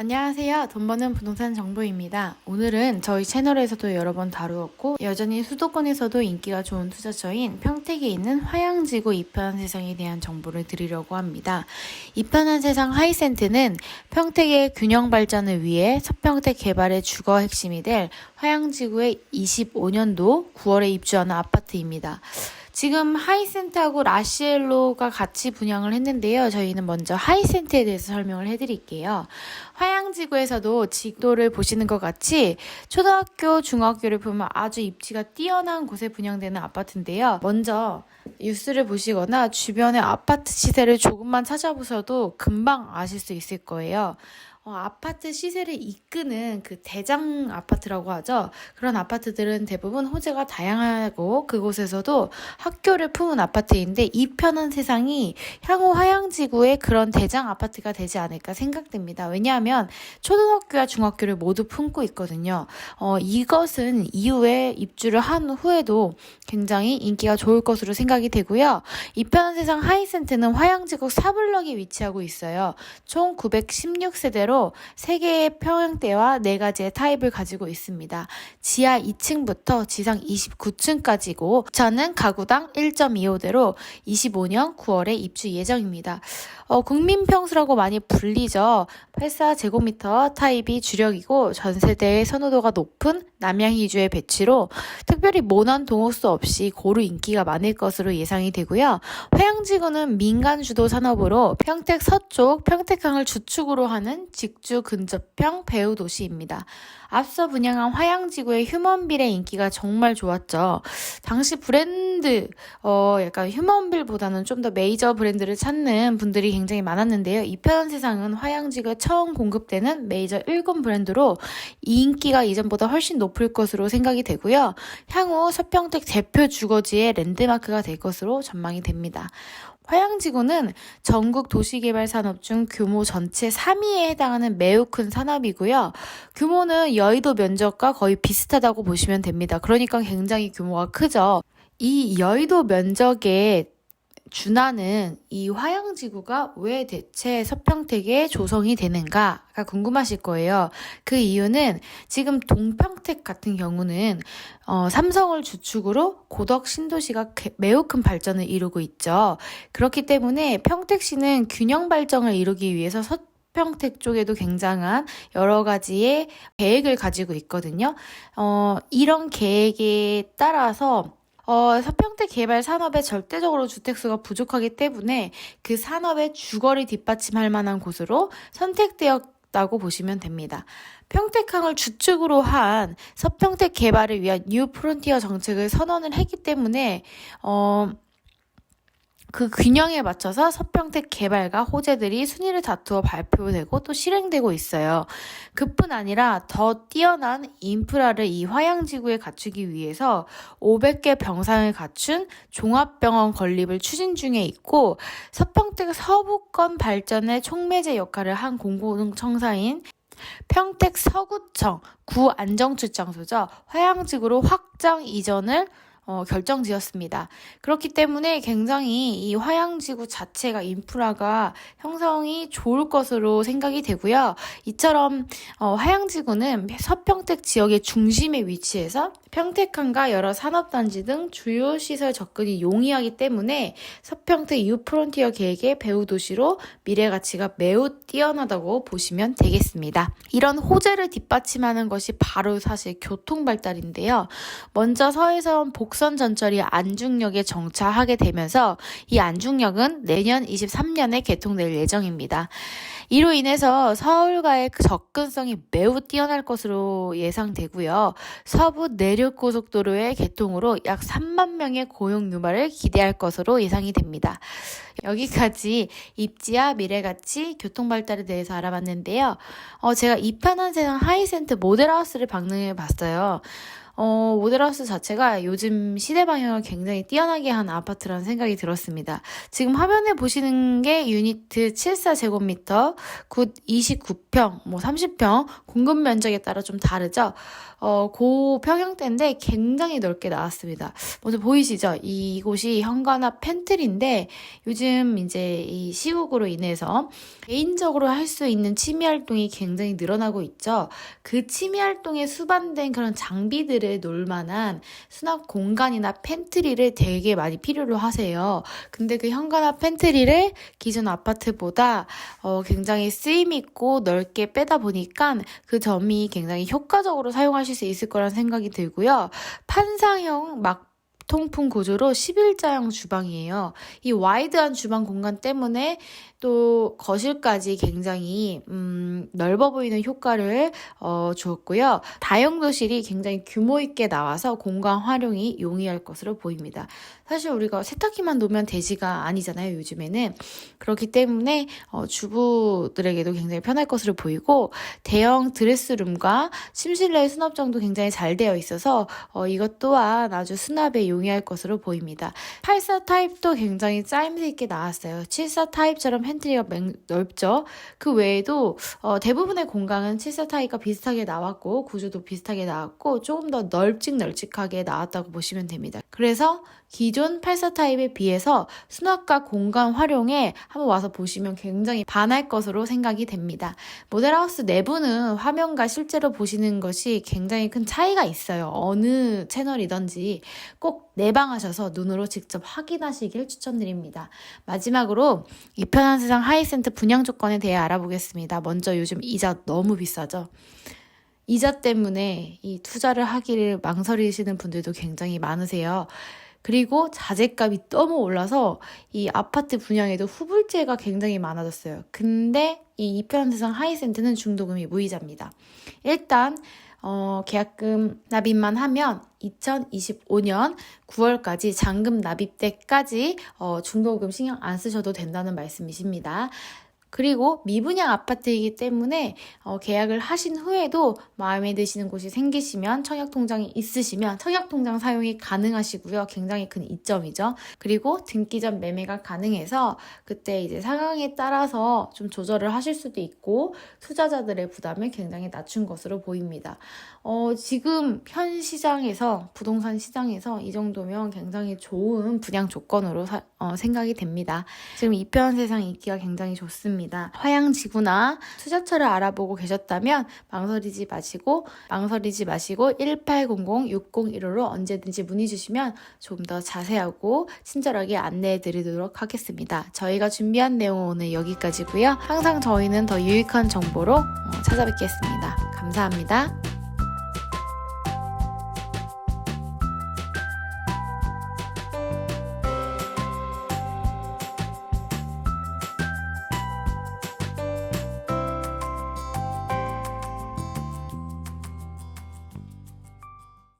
안녕하세요. 돈 버는 부동산 정보입니다. 오늘은 저희 채널에서도 여러 번 다루었고 여전히 수도권에서도 인기가 좋은 투자처인 평택에 있는 화양지구 이편한 세상에 대한 정보를 드리려고 합니다. 이편한 세상 하이센트는 평택의 균형 발전을 위해 서평택 개발의 주거 핵심이 될 화양지구의 25년도 9월에 입주하는 아파트입니다. 지금 하이센트하고 라시엘로가 같이 분양을 했는데요. 저희는 먼저 하이센트에 대해서 설명을 해드릴게요. 화양지구에서도 지도를 보시는 것 같이 초등학교, 중학교를 보면 아주 입지가 뛰어난 곳에 분양되는 아파트인데요. 먼저 뉴스를 보시거나 주변의 아파트 시세를 조금만 찾아보셔도 금방 아실 수 있을 거예요. 아파트 시세를 이끄는 그 대장 아파트라고 하죠. 그런 아파트들은 대부분 호재가 다양하고 그곳에서도 학교를 품은 아파트인데 이 편한 세상이 향후 화양지구의 그런 대장 아파트가 되지 않을까 생각됩니다. 왜냐하면 초등학교와 중학교를 모두 품고 있거든요. 이것은 이후에 입주를 한 후에도 굉장히 인기가 좋을 것으로 생각이 되고요. 이 편한 세상 하이센트는 화양지구 4블럭에 위치하고 있어요. 총 916세대로 3개의 평형대와 4가지의 타입을 가지고 있습니다. 지하 2층부터 지상 29층까지고 저는 가구당 1.25대로 25년 9월에 입주 예정입니다. 국민평수라고 많이 불리죠. 84제곱미터 타입이 주력이고 전세대의 선호도가 높은 남양희주의 배치로 특별히 모난 동호수 없이 고루 인기가 많을 것으로 예상이 되고요. 화양지구는 민간 주도 산업으로 평택 서쪽 평택항을 주축으로 하는 직주 근접형 배후 도시입니다. 앞서 분양한 화양지구의 휴먼빌의 인기가 정말 좋았죠. 당시 브랜드, 약간 휴먼빌보다는 좀 더 메이저 브랜드를 찾는 분들이 굉장히 많았는데요. 이 편한 세상은 화양지구에 처음 공급되는 메이저 1군 브랜드로 이 인기가 이전보다 훨씬 높을 것으로 생각이 되고요. 향후 서평택 대표 주거지의 랜드마크가 될 것으로 전망이 됩니다. 화양지구는 전국 도시개발 산업 중 규모 전체 3위에 해당하는 매우 큰 산업이고요. 규모는 여의도 면적과 거의 비슷하다고 보시면 됩니다. 그러니까 굉장히 규모가 크죠. 이 여의도 면적에 준하는 이 화양지구가 왜 대체 서평택에 조성이 되는가가 궁금하실 거예요. 그 이유는 지금 동평택 같은 경우는 삼성을 주축으로 고덕 신도시가 매우 큰 발전을 이루고 있죠. 그렇기 때문에 평택시는 균형 발전을 이루기 위해서 서평택 쪽에도 굉장한 여러 가지의 계획을 가지고 있거든요. 이런 계획에 따라서 서평택 개발 산업에 절대적으로 주택수가 부족하기 때문에 그 산업의 주거를 뒷받침할 만한 곳으로 선택되었다고 보시면 됩니다. 평택항을 주축으로 한 서평택 개발을 위한 뉴 프론티어 정책을 선언을 했기 때문에 그 균형에 맞춰서 서평택 개발과 호재들이 순위를 다투어 발표되고 또 실행되고 있어요. 그뿐 아니라 더 뛰어난 인프라를 이 화양지구에 갖추기 위해서 500개 병상을 갖춘 종합병원 건립을 추진 중에 있고 서평택 서부권 발전의 촉매제 역할을 한 공공청사인 평택 서구청 구안정출장소죠. 화양지구로 확장 이전을 결정지었습니다. 그렇기 때문에 굉장히 이 화양지구 자체가 인프라가 형성이 좋을 것으로 생각이 되고요. 이처럼 화양지구는 서평택 지역의 중심에 위치해서 평택항과 여러 산업단지 등 주요 시설 접근이 용이하기 때문에 서평택 뉴 프론티어 계획의 배후 도시로 미래 가치가 매우 뛰어나다고 보시면 되겠습니다. 이런 호재를 뒷받침하는 것이 바로 사실 교통 발달인데요. 먼저 서해선 복선 전철이 안중역에 정차하게 되면서 이 안중역은 내년 23년에 개통될 예정입니다. 이로 인해서 서울과의 접근성이 매우 뛰어날 것으로 예상되고요. 서부 내륙고속도로의 개통으로 약 3만 명의 고용 유발을 기대할 것으로 예상이 됩니다. 여기까지 입지와 미래가치, 교통발달에 대해서 알아봤는데요. 제가 이 편한 세상 하이센트 모델하우스를 방문해 봤어요. 모델하우스 자체가 요즘 시대 방향을 굉장히 뛰어나게 한 아파트라는 생각이 들었습니다. 지금 화면에 보시는 게 유니트 74제곱미터, 굿 29평, 30평, 공급 면적에 따라 좀 다르죠? 고평형대인데 굉장히 넓게 나왔습니다. 먼저 보이시죠? 이곳이 현관앞 팬트리인데 요즘 이제 이 시국으로 인해서 개인적으로 할 수 있는 취미 활동이 굉장히 늘어나고 있죠. 그 취미 활동에 수반된 그런 장비들을 놓을 만한 수납 공간이나 팬트리를 되게 많이 필요로 하세요. 근데 그 현관앞 팬트리를 기존 아파트보다 굉장히 쓰임 있고 넓게 빼다 보니까 그 점이 굉장히 효과적으로 사용하실 수 있을 거란 생각이 들고요. 판상형 통풍 구조로 11자형 주방이에요. 이 와이드한 주방 공간 때문에 또 거실까지 굉장히 넓어 보이는 효과를 주었고요. 다용도실이 굉장히 규모 있게 나와서 공간 활용이 용이할 것으로 보입니다. 사실 우리가 세탁기만 놓으면 되지가 아니잖아요, 요즘에는. 그렇기 때문에 주부들에게도 굉장히 편할 것으로 보이고 대형 드레스룸과 침실내 수납장도 굉장히 잘 되어 있어서 이것 또한 아주 수납에 용이할 것으로 보입니다. 84 타입도 굉장히 짜임새 있게 나왔어요. 74 타입처럼 팬트리가 넓죠. 그 외에도 대부분의 공간은 74 타입과 비슷하게 나왔고 구조도 비슷하게 나왔고 조금 더 널찍널찍하게 나왔다고 보시면 됩니다. 그래서 기존 84 타입에 비해서 수납과 공간 활용에 한번 와서 보시면 굉장히 반할 것으로 생각이 됩니다. 모델하우스 내부는 화면과 실제로 보시는 것이 굉장히 큰 차이가 있어요. 어느 채널이든지 꼭 내방하셔서 눈으로 직접 확인하시길 추천드립니다. 마지막으로 이 편한 세상 하이센트 분양 조건에 대해 알아보겠습니다. 먼저 요즘 이자 너무 비싸죠. 이자 때문에 이 투자를 하기를 망설이시는 분들도 굉장히 많으세요. 그리고 자재값이 너무 올라서 이 아파트 분양에도 후불제가 굉장히 많아졌어요. 근데 이 편한 세상 하이센트는 중도금이 무이자입니다. 일단 계약금 납입만 하면 2025년 9월까지 잔금 납입 때까지 중도금 신경 안 쓰셔도 된다는 말씀이십니다. 그리고 미분양 아파트이기 때문에 계약을 하신 후에도 마음에 드시는 곳이 생기시면 청약통장이 있으시면 청약통장 사용이 가능하시고요. 굉장히 큰 이점이죠. 그리고 등기 전 매매가 가능해서 그때 이제 상황에 따라서 좀 조절을 하실 수도 있고 투자자들의 부담을 굉장히 낮춘 것으로 보입니다. 지금 현 시장에서 부동산 시장에서 이 정도면 굉장히 좋은 분양 조건으로 생각이 됩니다. 지금 이 편한 세상 인기가 굉장히 좋습니다. 화양지구나 투자처를 알아보고 계셨다면 망설이지 마시고 1800-6015로 언제든지 문의 주시면 좀 더 자세하고 친절하게 안내해 드리도록 하겠습니다. 저희가 준비한 내용은 오늘 여기까지고요. 항상 저희는 더 유익한 정보로 찾아뵙겠습니다. 감사합니다.